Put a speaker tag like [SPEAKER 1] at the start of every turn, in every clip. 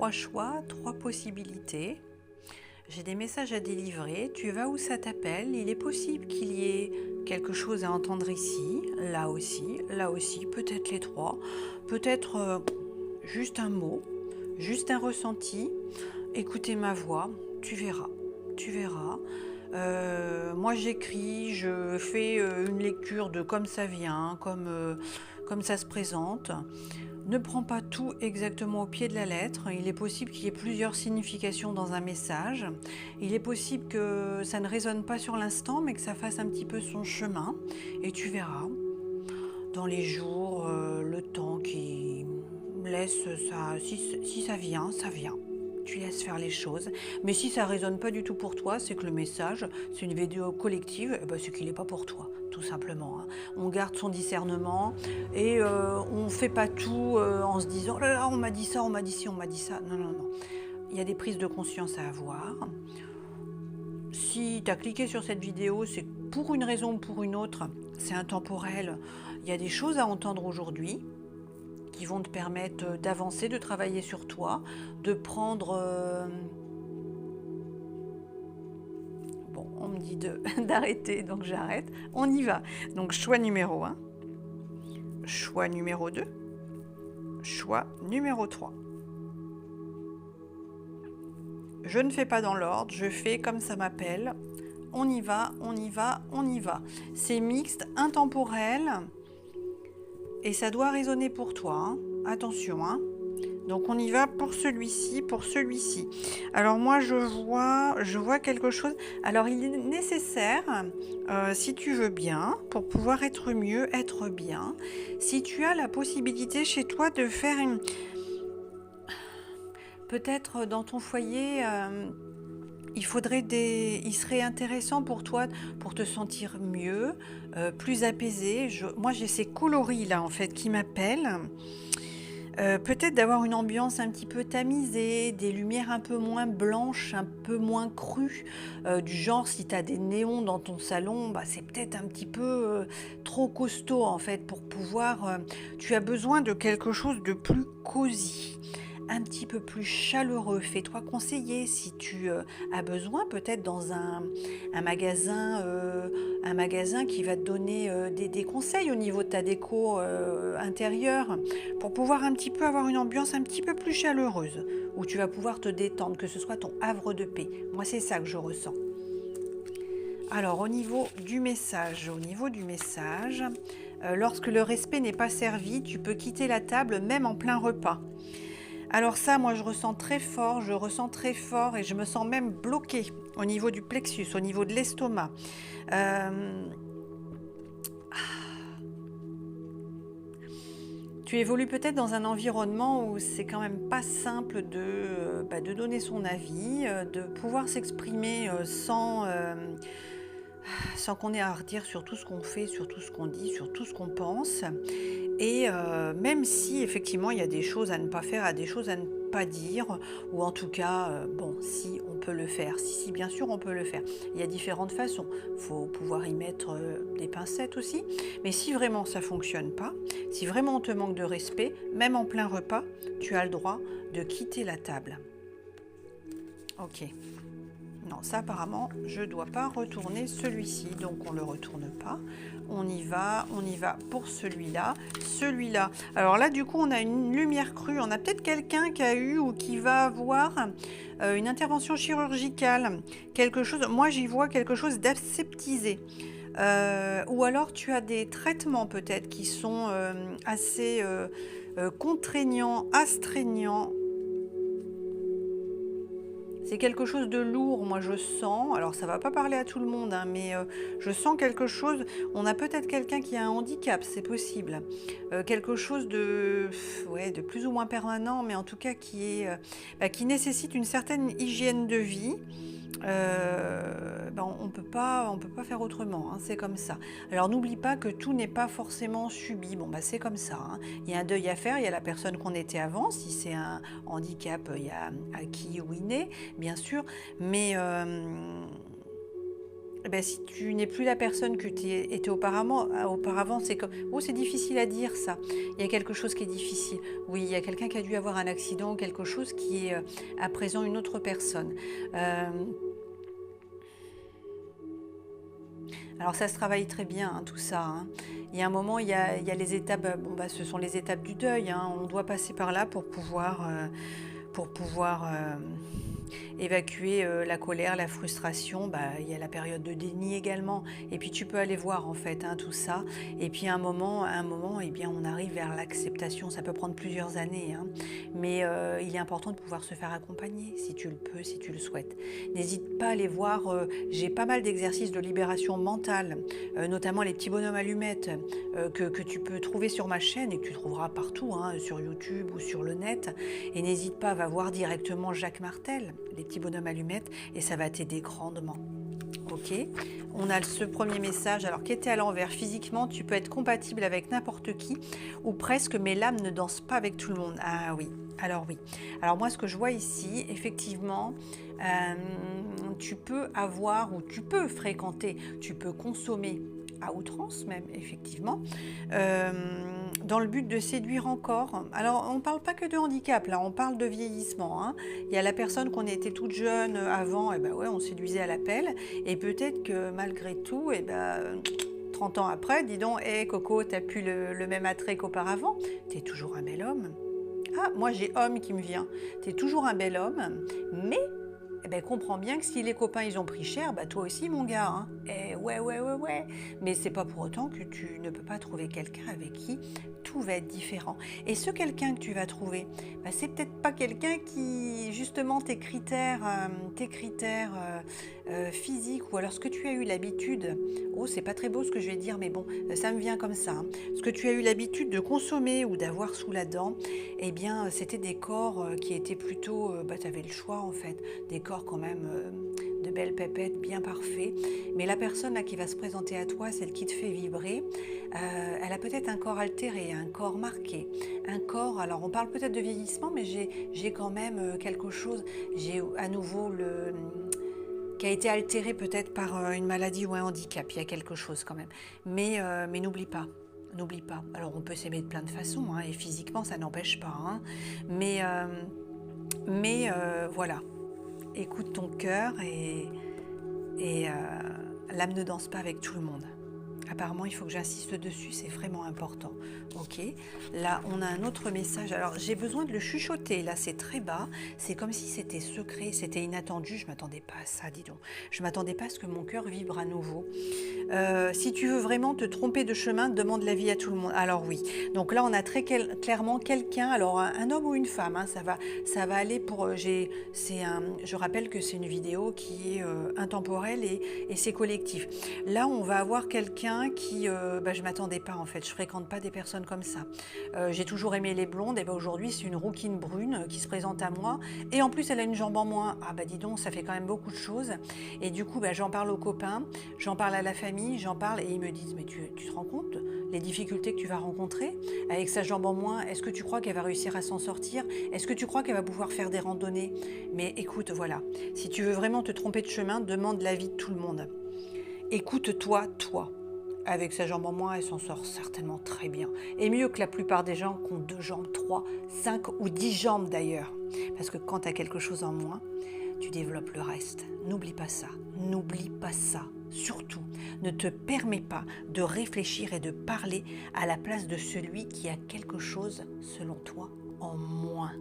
[SPEAKER 1] 3 choix, 3 possibilités. J'ai des messages à délivrer, tu vas où ça t'appelle. Il est possible qu'il y ait quelque chose à entendre ici, là aussi, peut-être les 3, peut-être juste un mot, juste un ressenti. Écoutez ma voix, tu verras, tu verras. Moi j'écris, je fais une lecture de comme ça vient, comme ça se présente. Ne prends pas tout exactement au pied de la lettre. Il est possible qu'il y ait plusieurs significations dans un message. Il est possible que ça ne résonne pas sur l'instant, mais que ça fasse un petit peu son chemin. Et tu verras, dans les jours, le temps qui laisse ça, si ça vient, ça vient. Tu laisses faire les choses. Mais si ça ne résonne pas du tout pour toi, c'est que le message, c'est une vidéo collective, et ben c'est qu'il n'est pas pour toi, tout simplement. Hein. On garde son discernement et on ne fait pas tout en se disant « Oh là là, on m'a dit ça, on m'a dit ci, on m'a dit ça ». Non, non, non. Il y a des prises de conscience à avoir. Si tu as cliqué sur cette vidéo, c'est pour une raison ou pour une autre, c'est intemporel. Il y a des choses à entendre aujourd'hui qui vont te permettre d'avancer, de travailler sur toi, de prendre... Bon, on me dit d'arrêter, donc j'arrête. On y va. Donc, choix numéro 1, choix numéro 2, choix numéro 3. Je ne fais pas dans l'ordre, je fais comme ça m'appelle. On y va, on y va, on y va. C'est mixte, intemporel. Et ça doit résonner pour toi, hein. Attention, hein. Donc on y va pour celui-ci, pour celui-ci. Alors moi je vois quelque chose. Alors il est nécessaire, si tu veux bien, pour pouvoir être mieux, être bien, si tu as la possibilité chez toi de faire une... Peut-être dans ton foyer... il serait intéressant pour toi pour te sentir mieux, plus apaisé. Moi, j'ai ces coloris là en fait qui m'appellent. Peut-être d'avoir une ambiance un petit peu tamisée, des lumières un peu moins blanches, un peu moins crues, du genre si tu as des néons dans ton salon, bah, c'est peut-être un petit peu trop costaud en fait pour pouvoir... tu as besoin de quelque chose de plus cosy, un petit peu plus chaleureux. Fais-toi conseiller si tu as besoin, peut-être dans un magasin qui va te donner des conseils au niveau de ta déco intérieure pour pouvoir un petit peu avoir une ambiance un petit peu plus chaleureuse où tu vas pouvoir te détendre, que ce soit ton havre de paix. Moi, c'est ça que je ressens. Alors, au niveau du message, lorsque le respect n'est pas servi, tu peux quitter la table même en plein repas. Alors ça, moi, je ressens très fort et je me sens même bloquée au niveau du plexus, au niveau de l'estomac. Tu évolues peut-être dans un environnement où c'est quand même pas simple de donner son avis, de pouvoir s'exprimer sans qu'on ait à redire sur tout ce qu'on fait, sur tout ce qu'on dit, sur tout ce qu'on pense. Et même si effectivement il y a des choses à ne pas faire, des choses à ne pas dire, ou en tout cas, bon, si on peut le faire, si bien sûr on peut le faire. Il y a différentes façons, il faut pouvoir y mettre des pincettes aussi, mais si vraiment ça ne fonctionne pas, si vraiment on te manque de respect, même en plein repas, tu as le droit de quitter la table. Ok. Non, ça apparemment, je ne dois pas retourner celui-ci, donc on ne le retourne pas. On y va pour celui-là. Celui-là. Alors là, du coup, on a une lumière crue. On a peut-être quelqu'un qui a eu ou qui va avoir une intervention chirurgicale. Quelque chose, moi, j'y vois quelque chose d'aseptisé. Ou alors, tu as des traitements peut-être qui sont assez contraignants, astreignants. C'est quelque chose de lourd, moi je sens, alors ça va pas parler à tout le monde, hein, mais je sens quelque chose, on a peut-être quelqu'un qui a un handicap, c'est possible, quelque chose de plus ou moins permanent, mais en tout cas qui nécessite une certaine hygiène de vie. On peut pas faire autrement, hein, c'est comme ça. Alors n'oublie pas que tout n'est pas forcément subi, c'est comme ça, hein. Il y a un deuil à faire, il y a la personne qu'on était avant, si c'est un handicap, il y a acquis ou inné, bien sûr, mais ben, si tu n'es plus la personne que tu étais auparavant, c'est comme... Oh, c'est difficile à dire ça. Il y a quelque chose qui est difficile. Oui, il y a quelqu'un qui a dû avoir un accident ou quelque chose qui est à présent une autre personne. Alors ça se travaille très bien, hein, tout ça. Hein. Il y a un moment, il y a les étapes, bon, bah, ce sont les étapes du deuil. Hein. On doit passer par là pour pouvoir évacuer la colère, la frustration. Bah, il y a la période de déni également. Et puis tu peux aller voir en fait tout ça. Et puis à un moment, eh bien, on arrive vers l'acceptation. Ça peut prendre plusieurs années. Hein. Mais il est important de pouvoir se faire accompagner si tu le peux, si tu le souhaites. N'hésite pas à aller voir. J'ai pas mal d'exercices de libération mentale, notamment les petits bonhommes allumettes que tu peux trouver sur ma chaîne et que tu trouveras partout, hein, sur YouTube ou sur le net. Et n'hésite pas, va voir directement Jacques Martel, les petits bonhommes allumettes, et ça va t'aider grandement. Ok, on a ce premier message, alors qui était à l'envers. Physiquement, tu peux être compatible avec n'importe qui, ou presque, mais l'âme ne danse pas avec tout le monde. Ah oui, alors oui. Alors moi, ce que je vois ici, effectivement, tu peux avoir, ou tu peux fréquenter, tu peux consommer, à outrance même, effectivement, dans le but de séduire encore. Alors, on ne parle pas que de handicap, là, on parle de vieillissement. Hein. Il y a la personne qu'on était toute jeune avant, et ben ouais, on séduisait à l'appel, et peut-être que malgré tout, et ben, 30 ans après, dis donc, hé Coco, t'as plus le même attrait qu'auparavant, t'es toujours un bel homme. Ah, moi j'ai homme qui me vient, t'es toujours un bel homme, mais eh ben, comprends bien que si les copains ils ont pris cher, bah toi aussi mon gars. Hein. Eh, ouais. Mais c'est pas pour autant que tu ne peux pas trouver quelqu'un avec qui tout va être différent. Et ce quelqu'un que tu vas trouver, bah, c'est peut-être pas quelqu'un qui, justement, tes critères physiques, ou alors ce que tu as eu l'habitude, oh c'est pas très beau ce que je vais dire, mais bon, ça me vient comme ça. Hein. Ce que tu as eu l'habitude de consommer ou d'avoir sous la dent, eh bien c'était des corps qui étaient plutôt, bah tu avais le choix en fait, des corps quand même de belles pépettes, bien parfaits. Mais la personne là qui va se présenter à toi, celle qui te fait vibrer, elle a peut-être un corps altéré, un corps marqué, un corps, alors on parle peut-être de vieillissement, mais j'ai quand même quelque chose, j'ai à nouveau qui a été altéré peut-être par une maladie ou un handicap, il y a quelque chose quand même. Mais n'oublie pas. N'oublie pas. Alors on peut s'aimer de plein de façons, hein, et physiquement ça n'empêche pas. Hein, mais voilà. Écoute ton cœur et l'âme ne danse pas avec tout le monde. Apparemment, il faut que j'insiste dessus, c'est vraiment important. Ok, là, on a un autre message. Alors, j'ai besoin de le chuchoter. Là, c'est très bas. C'est comme si c'était secret, c'était inattendu. Je ne m'attendais pas à ça, dis donc. Je ne m'attendais pas à ce que mon cœur vibre à nouveau. Si tu veux vraiment te tromper de chemin, demande l'avis à tout le monde. Alors oui, donc là, on a très clairement quelqu'un, alors un homme ou une femme, hein, ça va aller pour... je rappelle que c'est une vidéo qui est intemporelle et c'est collectif. Là, on va avoir quelqu'un qui, je ne m'attendais pas en fait, je ne fréquente pas des personnes comme ça. J'ai toujours aimé les blondes, et aujourd'hui c'est une rouquine brune qui se présente à moi, et en plus elle a une jambe en moins. Ah bah dis donc, ça fait quand même beaucoup de choses, et du coup j'en parle aux copains, j'en parle à la famille, j'en parle, et ils me disent, mais tu te rends compte les difficultés que tu vas rencontrer avec sa jambe en moins? Est-ce que tu crois qu'elle va réussir à s'en sortir? Est-ce que tu crois qu'elle va pouvoir faire des randonnées? Mais écoute, voilà, si tu veux vraiment te tromper de chemin, demande l'avis de tout le monde. Écoute-toi, toi. Avec sa jambe en moins, elle s'en sort certainement très bien. Et mieux que la plupart des gens qui ont 2 jambes, 3, 5 ou 10 jambes d'ailleurs. Parce que quand tu as quelque chose en moins, tu développes le reste. N'oublie pas ça. N'oublie pas ça. Surtout, ne te permets pas de réfléchir et de parler à la place de celui qui a quelque chose, selon toi, en moins.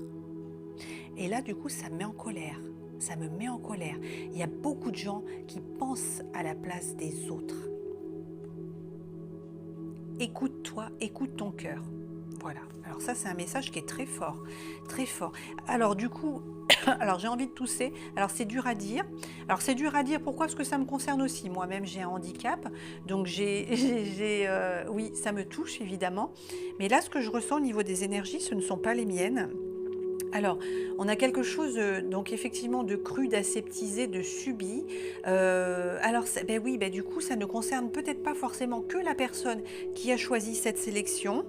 [SPEAKER 1] Et là, du coup, ça me met en colère. Ça me met en colère. Il y a beaucoup de gens qui pensent à la place des autres. Écoute-toi, écoute ton cœur. Voilà. Alors ça, c'est un message qui est très fort, très fort. Alors du coup, j'ai envie de tousser. Alors c'est dur à dire. Alors c'est dur à dire. Pourquoi? Parce que ça me concerne aussi. Moi-même, j'ai un handicap. Donc oui, ça me touche évidemment. Mais là, ce que je ressens au niveau des énergies, ce ne sont pas les miennes. Alors, on a quelque chose, donc effectivement, de cru, d'aseptisé, de subi. Du coup, ça ne concerne peut-être pas forcément que la personne qui a choisi cette sélection.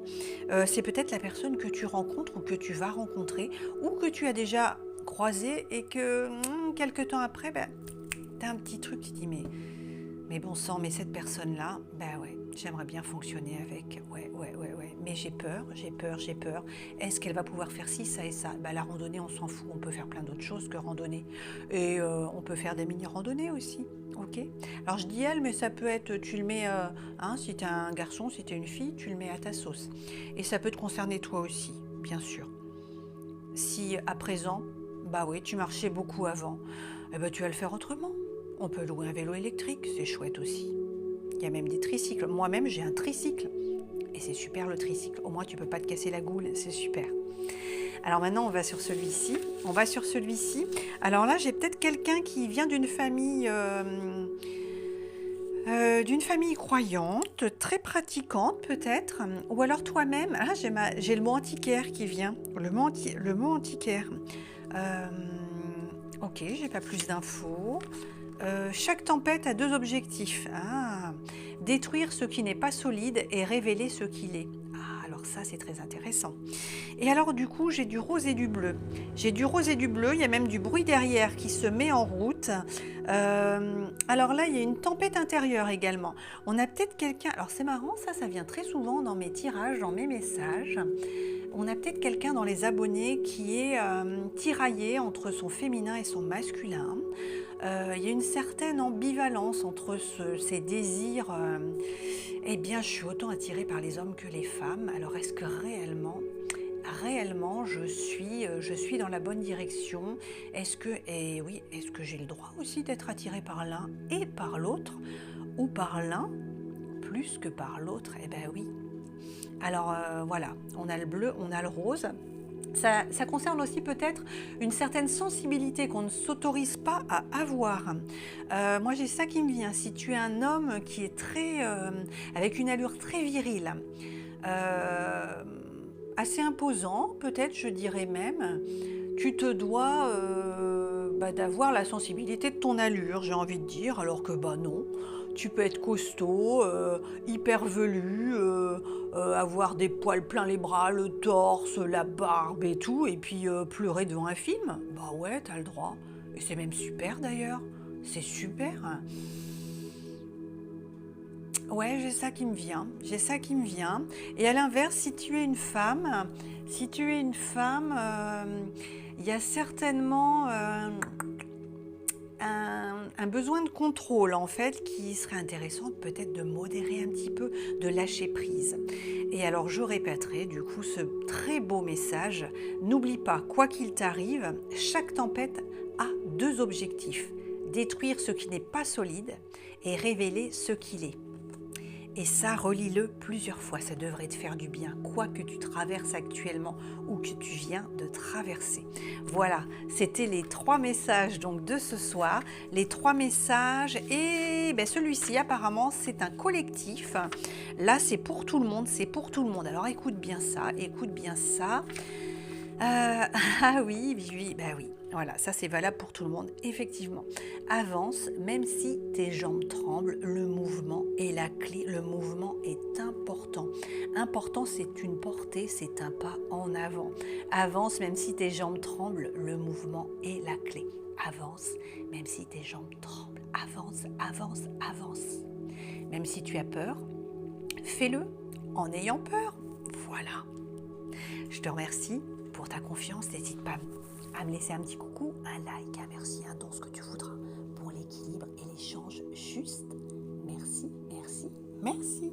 [SPEAKER 1] C'est peut-être la personne que tu rencontres ou que tu vas rencontrer ou que tu as déjà croisée et que quelques temps après, tu as un petit truc qui dit mais Mais bon sang, mais cette personne-là, ben ouais, j'aimerais bien fonctionner avec. Ouais. Mais j'ai peur. Est-ce qu'elle va pouvoir faire ci, ça et ça? Ben, la randonnée, on s'en fout. On peut faire plein d'autres choses que randonnée. Et on peut faire des mini-randonnées aussi. Ok. Alors je dis elle, mais ça peut être, tu le mets, si tu es un garçon, si tu es une fille, tu le mets à ta sauce. Et ça peut te concerner toi aussi, bien sûr. Si à présent, bah oui, tu marchais beaucoup avant, eh ben, tu vas le faire autrement. On peut louer un vélo électrique, c'est chouette aussi. Il y a même des tricycles. Moi-même, j'ai un tricycle. Et c'est super le tricycle. Au moins, tu ne peux pas te casser la goule, c'est super. Alors maintenant, on va sur celui-ci. Alors là, j'ai peut-être quelqu'un qui vient d'une famille croyante, très pratiquante peut-être. Ou alors toi-même. Ah, j'ai le mot antiquaire qui vient. Le mot antiquaire. Ok, j'ai pas plus d'infos. Chaque tempête a 2 objectifs. Détruire ce qui n'est pas solide et révéler ce qu'il est. Alors ça, c'est très intéressant. Et alors du coup, j'ai du rose et du bleu. Il y a même du bruit derrière qui se met en route. Alors là, il y a une tempête intérieure également. On a peut-être quelqu'un... Alors c'est marrant, ça vient très souvent dans mes tirages, dans mes messages. On a peut-être quelqu'un dans les abonnés qui est tiraillé entre son féminin et son masculin. Il y a une certaine ambivalence entre ces désirs. Eh bien, je suis autant attirée par les hommes que les femmes. Alors, est-ce que réellement, je suis dans la bonne direction? Est-ce que j'ai le droit aussi d'être attirée par l'un et par l'autre, ou par l'un plus que par l'autre? Eh bien oui. Alors voilà, on a le bleu, on a le rose. Ça concerne aussi peut-être une certaine sensibilité qu'on ne s'autorise pas à avoir. Moi, j'ai ça qui me vient. Si tu es un homme qui est avec une allure très virile, assez imposant, peut-être, je dirais même, tu te dois d'avoir la sensibilité de ton allure, j'ai envie de dire, alors que non. Tu peux être costaud, hyper velu, avoir des poils plein les bras, le torse, la barbe et tout, et puis pleurer devant un film. Bah ouais, t'as le droit. Et c'est même super d'ailleurs. C'est super. Ouais, j'ai ça qui me vient. Et à l'inverse, si tu es une femme, il y a certainement un besoin de contrôle en fait qui serait intéressant peut-être de modérer un petit peu, de lâcher prise. Et alors je répéterai du coup ce très beau message. N'oublie pas, quoi qu'il t'arrive, chaque tempête a 2 objectifs. Détruire ce qui n'est pas solide et révéler ce qu'il est. Et ça, relis-le plusieurs fois, ça devrait te faire du bien, quoi que tu traverses actuellement ou que tu viens de traverser. Voilà, c'était les 3 messages donc de ce soir, les 3 messages, et celui-ci apparemment c'est un collectif. Là c'est pour tout le monde, Alors écoute bien ça. Oui, voilà, ça c'est valable pour tout le monde, effectivement. Avance, même si tes jambes tremblent, le mouvement est la clé, le mouvement est important. Important, c'est une portée, c'est un pas en avant. Avance, même si tes jambes tremblent, le mouvement est la clé. Avance, même si tes jambes tremblent. Avance. Même si tu as peur, fais-le en ayant peur. Voilà. Je te remercie pour ta confiance. N'hésite pas à me laisser un petit coucou, un like, un merci, un don, ce que tu voudras pour l'équilibre et l'échange juste. Merci.